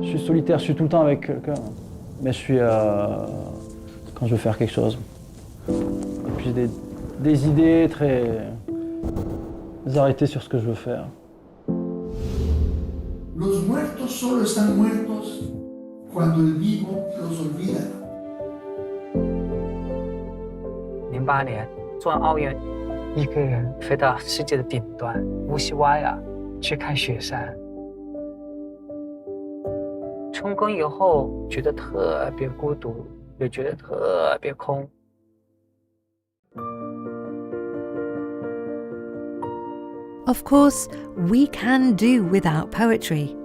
Je suis solitaire, je suis tout le temps avec quelqu'un. Mais je suis quand je veux faire quelque chose. Et puis j'ai des idées très arrêtées sur ce que je veux faire. Los muertos solo están muertos cuando el vivo los olvida. 08年做完奥运，一个人飞到世界的顶端乌西瓦亚去看雪山。成功以后觉得特别孤独，也觉得特别空。Of course, we can do without poetry.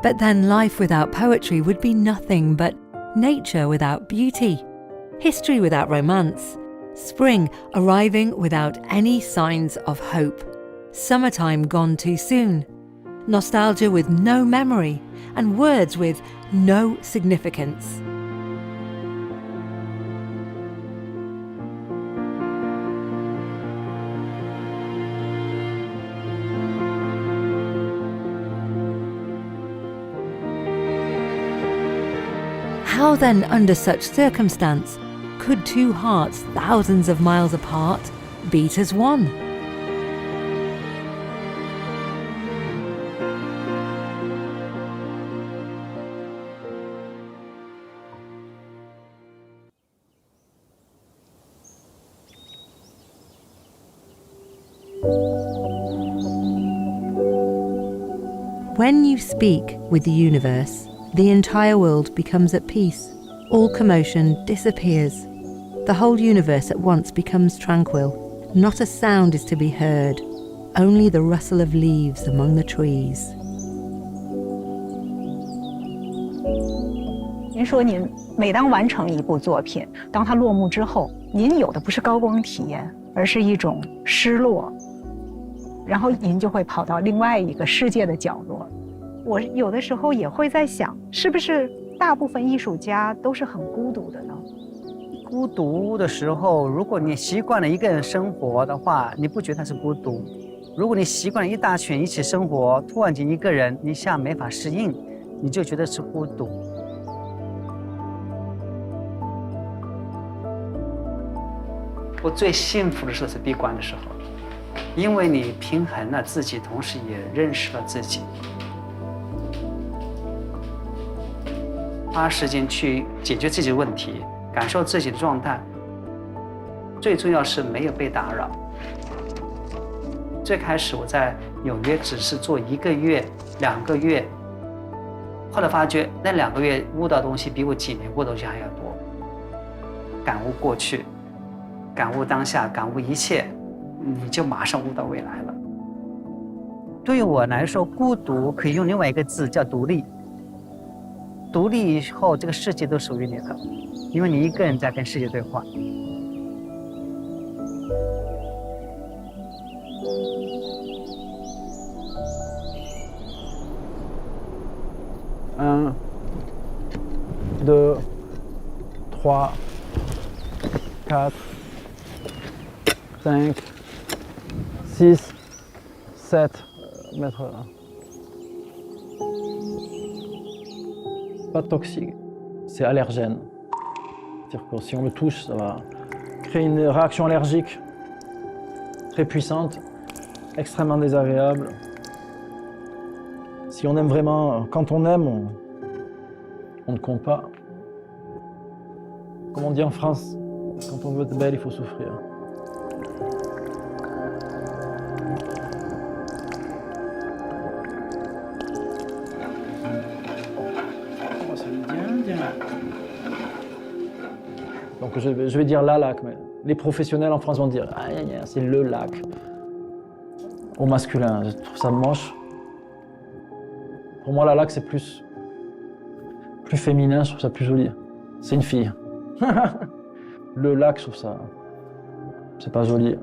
But then life without poetry would be nothing but nature without beauty, history without romance, spring arriving without any signs of hope, summertime gone too soon, nostalgia with no memory, and words with no significance. How then, under such circumstance, could two hearts thousands of miles apart beat as one? When you speak with the universe, the entire world becomes at peace. All commotion disappears. The whole universe at once becomes tranquil. Not a sound is to be heard, only the rustle of leaves among the trees. 您说您每当完成一部作品，当它落幕之后，您有的不是高光体验，而是一种失落，然后您就会跑到另外一个世界的角落。我有的时候也会在想，是不是大部分艺术家都是很孤独的呢？孤独的时候，如果你习惯了一个人生活的话，你不觉得他是孤独；如果你习惯了一大群一起生活，突然间一个人，你像没法适应，你就觉得是孤独。我最幸福的时候是闭关的时候，因为你平衡了自己，同时也认识了自己。花时间去解决自己的问题，感受自己的状态。最重要是没有被打扰。最开始我在纽约只是做1个月、2个月，后来发觉那2个月悟到的东西比我几年悟的东西还要多。感悟过去，感悟当下，感悟一切，你就马上悟到未来了。对于我来说，孤独可以用另外一个字叫独立。独立以后，这个世界都属于你的，因为你一个人在跟世界对话。1, 2, 3, 4, 5, 6, 7 mètres. Pas toxique, c'est allergène. C'est-à-dire que si on le touche, ça va créer une réaction allergique très puissante, extrêmement désagréable. Si on aime vraiment, quand on aime, on ne compte pas. Comme on dit en France, quand on veut être belle, il faut souffrir. Donc je vais dire la lac, mais les professionnels en France vont dire ah, c'est le lac. Au masculin, je trouve ça moche. Pour moi, la lac, c'est plus féminin, je trouve ça plus joli. C'est une fille. Le lac, je trouve ça... c'est pas joli.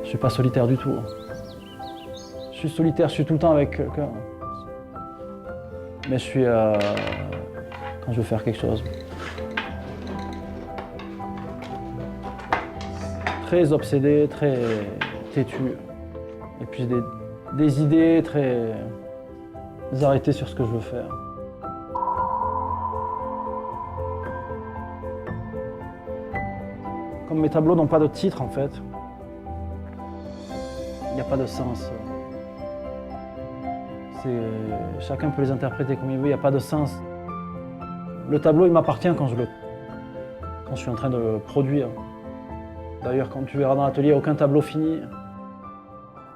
Je suis pas solitaire du tout. Je Je suis solitaire, je suis tout le temps avec quelqu'un. Mais je suis quand je veux faire quelque chose. Très obsédé, très têtu. Et puis des idées très arrêtées sur ce que je veux faire. Comme mes tableaux n'ont pas de titre en fait, il n'y a pas de sens. Chacun peut les interpréter comme il veut, il n'y a pas de sens. Le tableau, il m'appartient quand je suis en train de le produire. D'ailleurs, quand tu verras dans l'atelier, aucun tableau fini.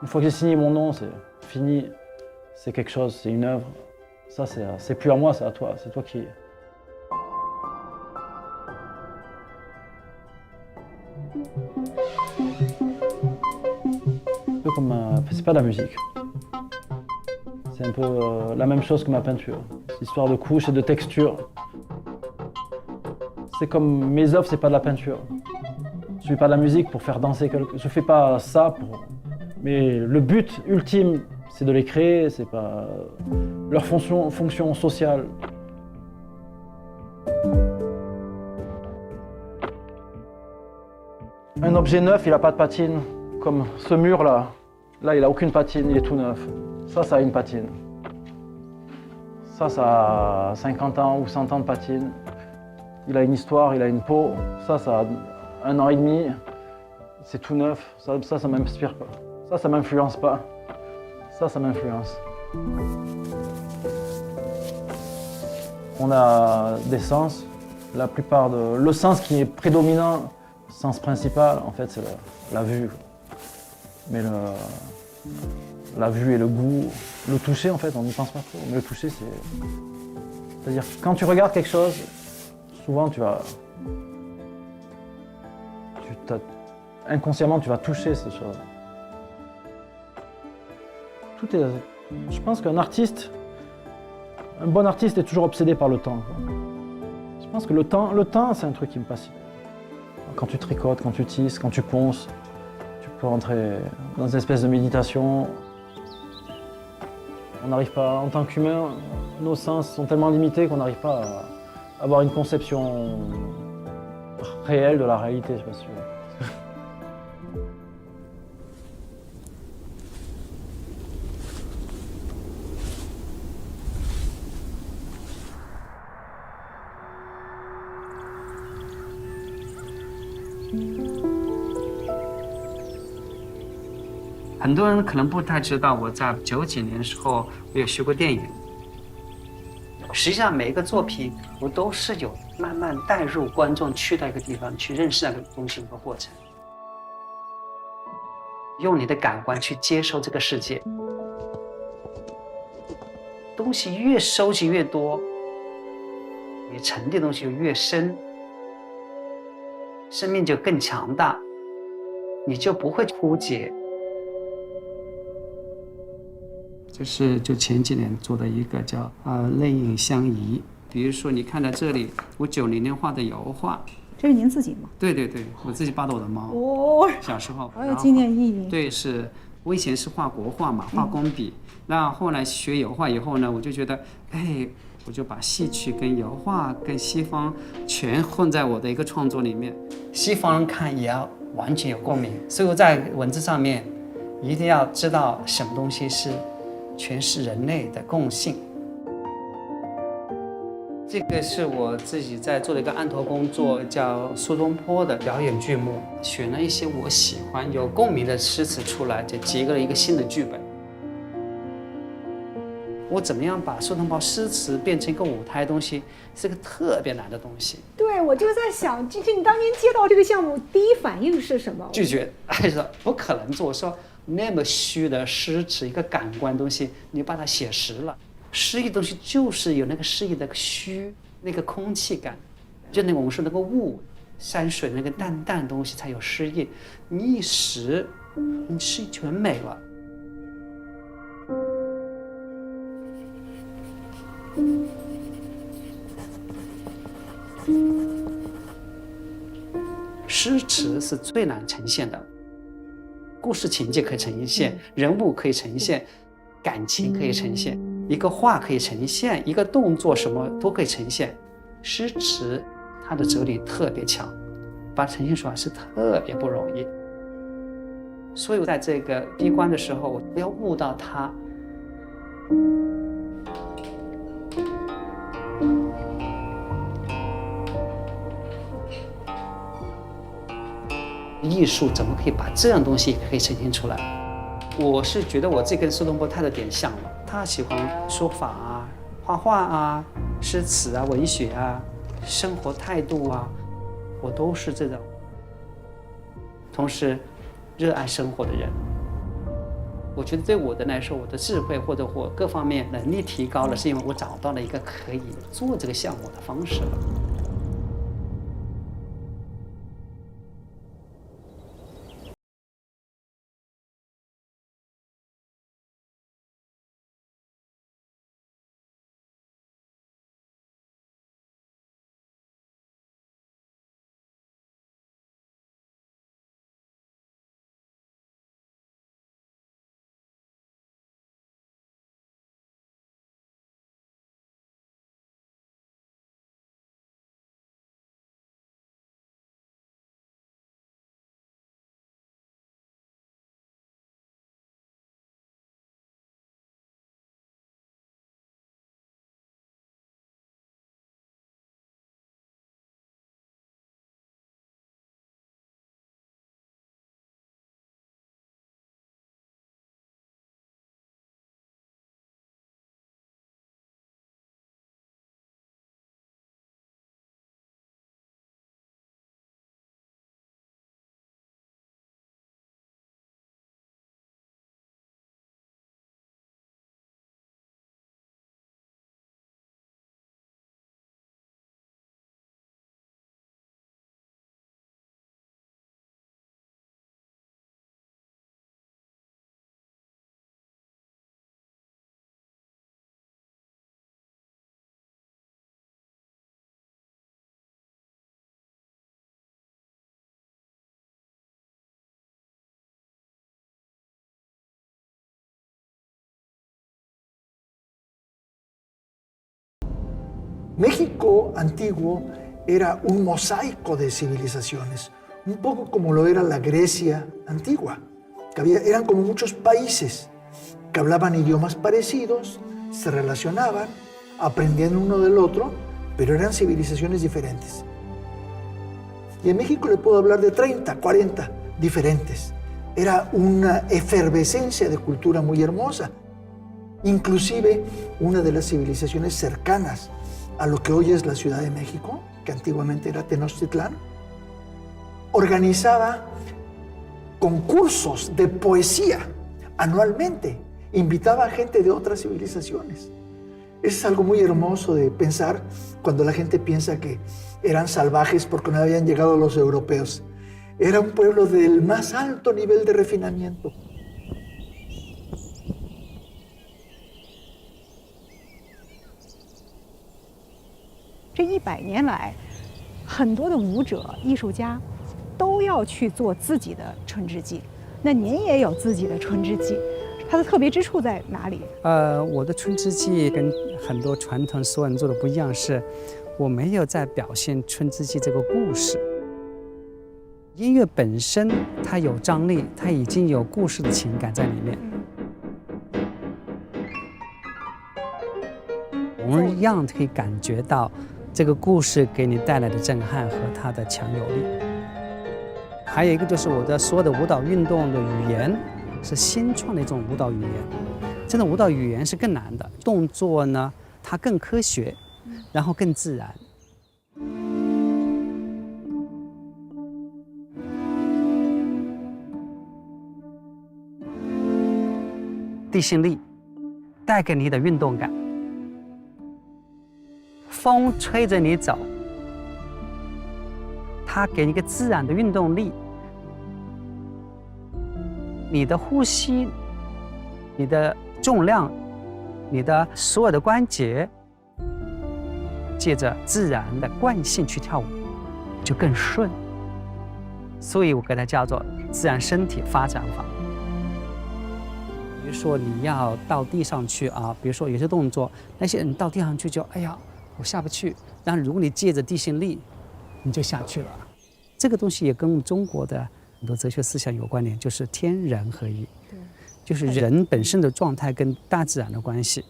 Une fois que j'ai signé mon nom, c'est fini. C'est quelque chose, c'est une œuvre. Ça, c'est plus à moi, c'est à toi. C'est toi qui... Un peu comme c'est pas de la musique. C'est un peu la même chose que ma peinture. C'est histoire de couches et de textures. C'est comme mes œuvres, c'est pas de la peinture. Je fais pas de la musique pour faire danser quelqu'un. Je fais pas ça pour... Mais le but ultime, c'est de les créer, c'est pas leur fonction sociale. Un objet neuf, il a pas de patine. Comme ce mur-là. Là, il a aucune patine, il est tout neuf. Ça a une patine. Ça a 50 ans ou 100 ans de patine. Il a une histoire, il a une peau. Ça a 1 an et demi. C'est tout neuf. Ça m'inspire pas. Ça m'influence pas. Ça m'influence. On a des sens. La plupart de... Le sens qui est prédominant, le sens principal, en fait, c'est la vue. Mais la vue et le goût, le toucher, en fait, on n'y pense pas trop. Mais le toucher, c'est-à-dire que quand tu regardes quelque chose, souvent inconsciemment, tu vas toucher ces choses. Je pense qu'un artiste, un bon artiste est toujours obsédé par le temps. Je pense que le temps, c'est un truc qui me passionne. Quand tu tricotes, quand tu tisses, quand tu ponces, tu peux rentrer dans une espèce de méditation. On n'arrive pas, en tant qu'humain, nos sens sont tellement limités qu'on n'arrive pas à avoir une conception réelle de la réalité, je sais pas si tu veux. 很多人可能不太知道，我在90几年的时候，我有学过电影。实际上，每一个作品我都是有慢慢带入观众去到一个地方去认识那个东西的一个过程，用你的感官去接收这个世界。东西越收集越多，你沉淀的东西就越深，生命就更强大，你就不会枯竭。 就前几年做的一个叫泪影相宜，比如说你看到这里，我90年画的油画，这是您自己吗？对对对，我自己画的我的猫。哦，小时候好有纪念意义。对，是我以前是画国画嘛，画工笔，那后来学油画以后呢，我就觉得，哎，我就把戏曲跟油画跟西方全混在我的一个创作里面，西方人看也要完全有共鸣，所以我在文字上面一定要知道什么东西是。 全是人类的共性。这个是我自己在做的一个案头工作，叫苏东坡的表演剧目，选了一些我喜欢、有共鸣的诗词出来，就结合了一个新的剧本。我怎么样把苏东坡诗词变成一个舞台的东西，是个特别难的东西。对，我就在想，这你当年接到这个项目，第一反应是什么？拒绝，还是不可能做。说。 那么虚的诗词，一个感官东西，你把它写实了。诗意东西就是有那个诗意的虚，那个空气感，就那个我们说那个雾，山水那个淡淡的东西才有诗意。你一实，你诗意全没了。诗词是最难呈现的。故事情节可以呈现，人物可以呈现，感情可以呈现，一个画可以呈现，一个动作什么都可以呈现。诗词它的哲理特别强，把它呈现出来是特别不容易。所以在这个闭关的时候，我不要悟到它。艺术怎么可以把这样东西可以呈现出来？我是觉得我这跟苏东坡太有点像了，他喜欢书法啊、画画啊、诗词啊、文学啊、生活态度啊，我都是这种。同时，热爱生活的人，我觉得对我的来说，我的智慧或者我各方面能力提高了，是因为我找到了一个可以做这个项目的方式了。México antiguo era un mosaico de civilizaciones, un poco como lo era la Grecia antigua. Eran como muchos países que hablaban idiomas parecidos, se relacionaban, aprendían uno del otro, pero eran civilizaciones diferentes. Y en México le puedo hablar de 30, 40 diferentes. Era una efervescencia de cultura muy hermosa. Inclusive una de las civilizaciones cercanas a lo que hoy es la Ciudad de México, que antiguamente era Tenochtitlán, organizaba concursos de poesía anualmente, invitaba a gente de otras civilizaciones. Es algo muy hermoso de pensar cuando la gente piensa que eran salvajes porque no habían llegado los europeos. Era un pueblo del más alto nivel de refinamiento. 这100年来，很多的舞者、艺术家都要去做自己的春之祭。那您也有自己的春之祭，它的特别之处在哪里？我的春之祭跟很多传统所有人做的不一样，是我没有在表现春之祭这个故事。音乐本身它有张力，它已经有故事的情感在里面。同样可以感觉到这个故事给你带来的震撼和它的强有力。还有一个就是我的所有的舞蹈运动的语言是新创的一种舞蹈语言，这种舞蹈语言是更难的，动作呢它更科学，然后更自然。地心力带给你的运动感，风吹着你走，它给你一个自然的运动力。你的呼吸，你的重量，你的所有的关节，借着自然的惯性去跳舞，就更顺。所以我给它叫做自然身体发展法。如说你要到地上去啊，比如说有些动作，那些人到地上去就哎呀，我下不去。但如果你借着地心力，你就下去了。这个东西也跟我们中国的很多哲学思想有关联，就是天人合一，就是人本身的状态跟大自然的关系。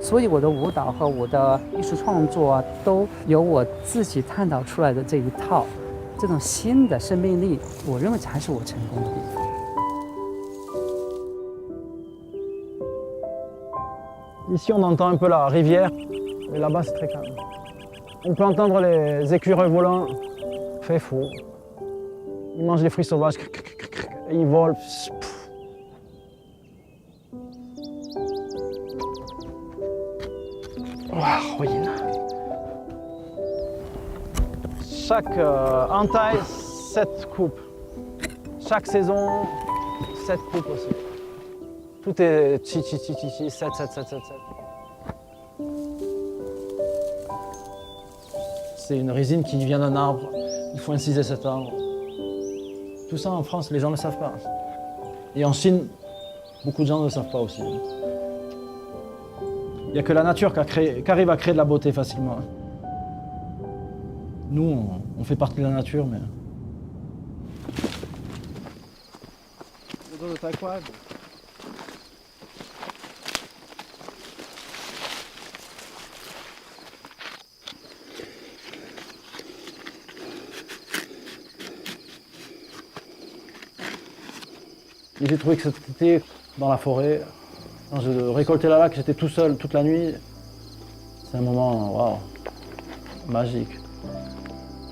所以我的舞蹈和我的艺术创作啊，都有我自己探讨出来的这一套，这种新的生命力，我认为才是我成功的地方。Ici, on entend un peu la rivière, mais là-bas, c'est très calme. On peut entendre les écureuils volants. Il fait faux. Ils mangent les fruits sauvages et ils volent. Wow, ruine. Chaque entaille, 7 coupes. Chaque saison, 7 coupes aussi. Tout est chi, 7. C'est une résine qui vient d'un arbre. Il faut inciser cet arbre. Tout ça en France, les gens ne le savent pas. Et en Chine, beaucoup de gens ne le savent pas aussi. Il n'y a que la nature qui arrive à créer de la beauté facilement. Nous, on fait partie de la nature, mais... Et j'ai trouvé que cet été, dans la forêt, quand je récoltais la laque, j'étais tout seul toute la nuit. C'est un moment, waouh, magique,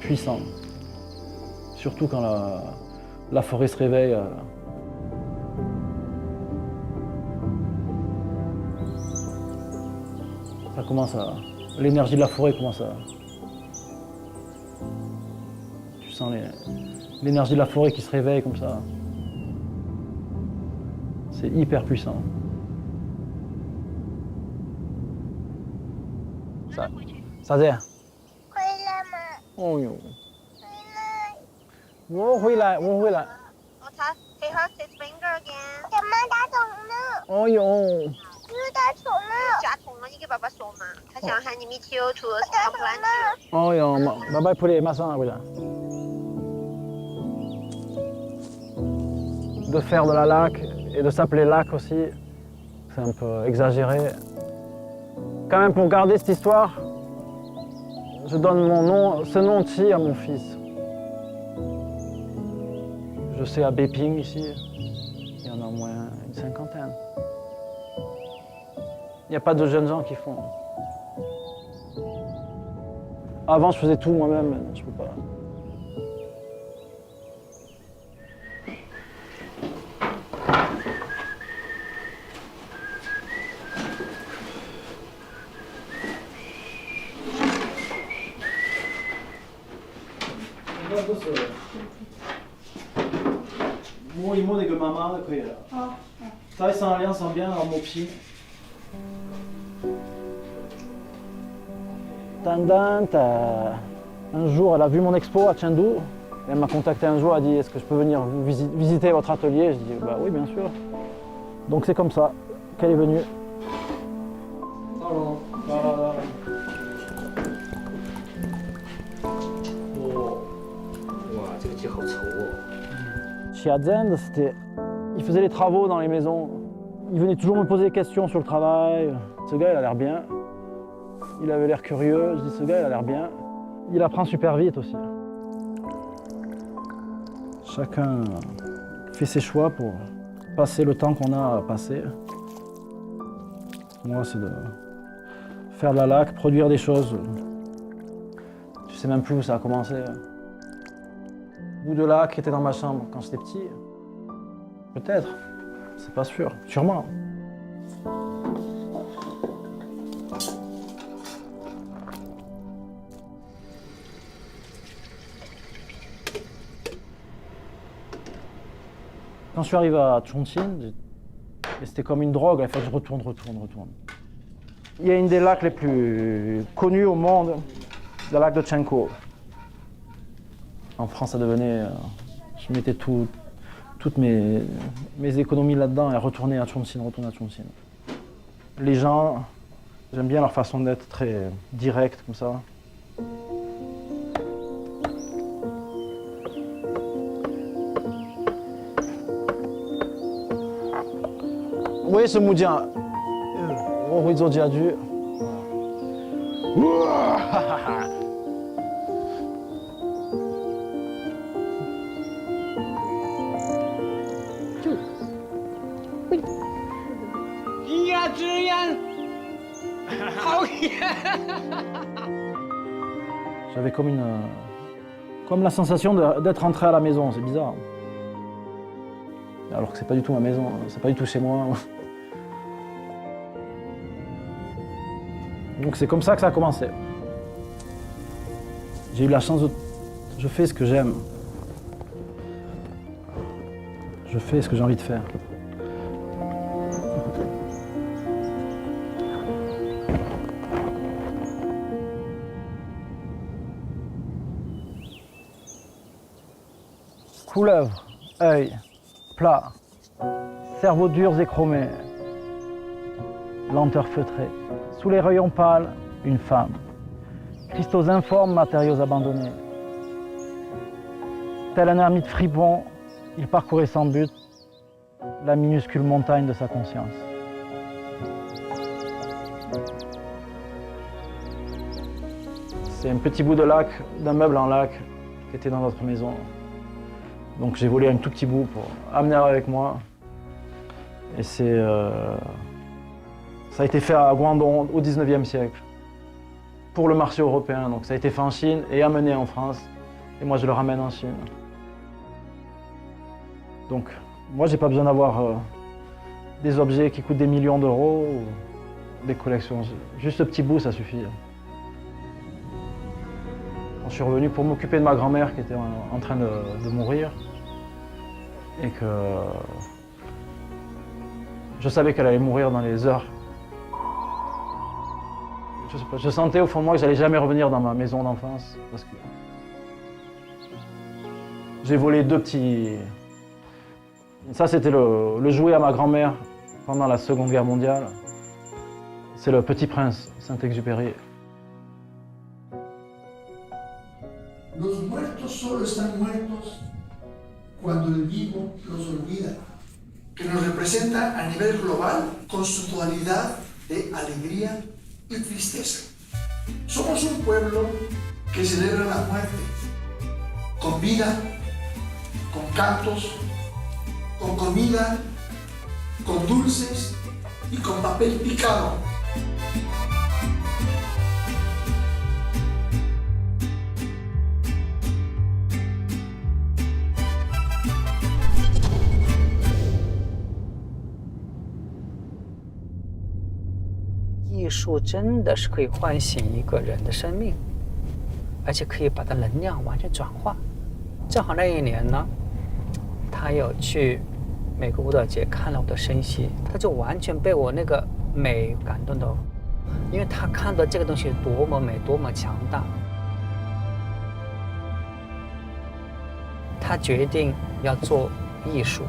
puissant. Surtout quand la forêt se réveille. Ça commence à... L'énergie de la forêt commence à... Tu sens l'énergie de la forêt qui se réveille comme ça. C'est hyper puissant. Ça dit? Oh yo. Wo hui lai.他给他 his finger again。怎么打肿了？ Oh yo. 是打肿了。夹痛了，你给爸爸说嘛。他想喊你 meet you to complain to。 Oh yo. Bye bye poulet, ma soeur, oui là. De faire de la laque et de s'appeler laque aussi, c'est un peu exagéré. Quand même, pour garder cette histoire, je donne mon nom, ce nom-ci à mon fils. Je sais à Béping ici, il y en a au moins une 50aine. Il n'y a pas de jeunes gens qui font. Avant, je faisais tout moi-même, maintenant je ne peux pas. 뭐 이모네 그 마마 그래요. Ça c'est un lien sans bien en mon pied. Tandante, un jour elle a vu mon expo à Chengdu. Elle m'a contacté un jour, elle a dit est-ce que je peux venir visiter votre atelier? Je dis bah oui bien sûr. Donc c'est comme ça qu'elle est venue. Chez Adzend, il faisait les travaux dans les maisons. Il venait toujours me poser des questions sur le travail. Ce gars, il a l'air bien. Il avait l'air curieux. Je dis, ce gars, il a l'air bien. Il apprend super vite aussi. Chacun fait ses choix pour passer le temps qu'on a à passer. Moi, c'est de faire de la laque, produire des choses. Je sais même plus où ça a commencé. Bout de laque était dans ma chambre quand j'étais petit. Peut-être, c'est pas sûr, sûrement. Quand je suis arrivé à Chongqing, c'était comme une drogue, il fallait que je retourne. Il y a une des lacs les plus connues au monde, le lac de Chenko. En France, ça devenait... je mettais tout toutes mes économies là-dedans et retourner à Chongqing. Les gens, j'aime bien leur façon d'être très directe comme ça. Vous voyez ce moudien? J'avais comme la sensation d'être rentré à la maison, c'est bizarre. Alors que c'est pas du tout ma maison, c'est pas du tout chez moi. Donc c'est comme ça que ça a commencé. J'ai eu la chance de... Je fais ce que j'aime. Je fais ce que j'ai envie de faire. Couleuvre, œil, plat, cerveau durs et chromés, lenteur feutrée. Sous les rayons pâles, une femme. Cristaux informes, matériaux abandonnés. Tel un ermite fripon, il parcourait sans but la minuscule montagne de sa conscience. C'est un petit bout de lac, d'un meuble en lac qui était dans notre maison. Donc j'ai volé un tout petit bout pour amener avec moi. Et ça a été fait à Guangdong au 19e siècle, pour le marché européen. Donc ça a été fait en Chine et amené en France. Et moi je le ramène en Chine. Donc moi j'ai pas besoin d'avoir des objets qui coûtent des millions d'euros ou des collections. Juste ce petit bout ça suffit. Quand je suis revenu pour m'occuper de ma grand-mère qui était en train de mourir, et que je savais qu'elle allait mourir dans les heures. Je sentais au fond de moi que j'allais jamais revenir dans ma maison d'enfance parce que j'ai volé 2 petits. Ça c'était le jouet à ma grand-mère pendant la Seconde Guerre mondiale. C'est le Petit Prince, Saint-Exupéry. Los muertos solo están muertos cuando el vivo los olvida, que nos representa a nivel global con su dualidad de alegría y tristeza. Somos un pueblo que celebra la muerte, con vida, con cantos, con comida, con dulces y con papel picado.艺术真的是可以唤醒一个人的生命，而且可以把它能量完全转化。正好那一年呢，他有去美国舞蹈节看了我的升息，他就完全被我那个美感动到，因为他看到这个东西多么美，多么强大。他决定要做艺术。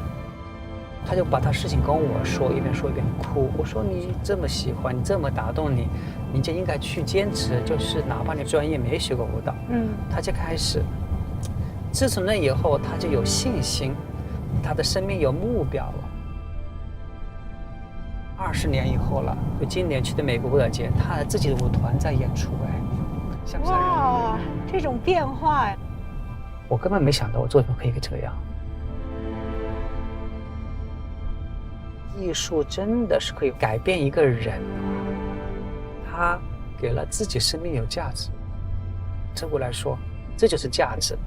他就把他事情跟我说，一边说一边哭。我说你这么喜欢，你这么打动你，你就应该去坚持，就是哪怕你专业没学过舞蹈。他就开始，自从那以后，他就有信心，他的生命有目标了。20年以后了，就今年去的美国舞蹈节，他自己的舞团在演出，哎，像不像人？哇，这种变化呀！我根本没想到我作品可以这样。艺术真的是可以改变一个人，他给了自己生命有价值。对我来说，这就是价值。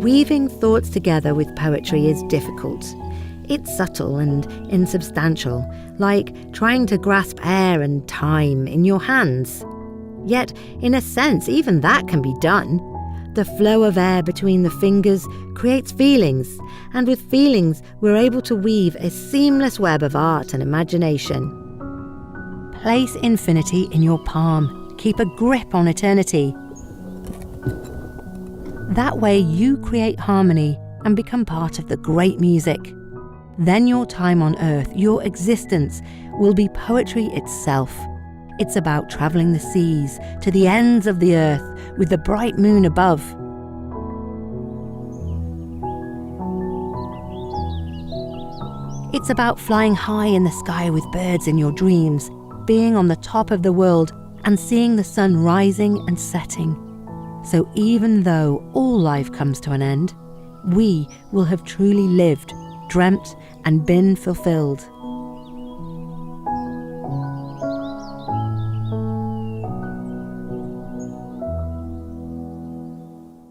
Weaving thoughts together with poetry is difficult. It's subtle and insubstantial, like trying to grasp air and time in your hands. Yet, in a sense, even that can be done. The flow of air between the fingers creates feelings, and with feelings we're able to weave a seamless web of art and imagination. Place infinity in your palm. Keep a grip on eternity. That way you create harmony and become part of the great music. Then your time on earth, your existence, will be poetry itself. It's about travelling the seas to the ends of the earth with the bright moon above. It's about flying high in the sky with birds in your dreams, being on the top of the world and seeing the sun rising and setting. So even though all life comes to an end, we will have truly lived, dreamt, and been fulfilled.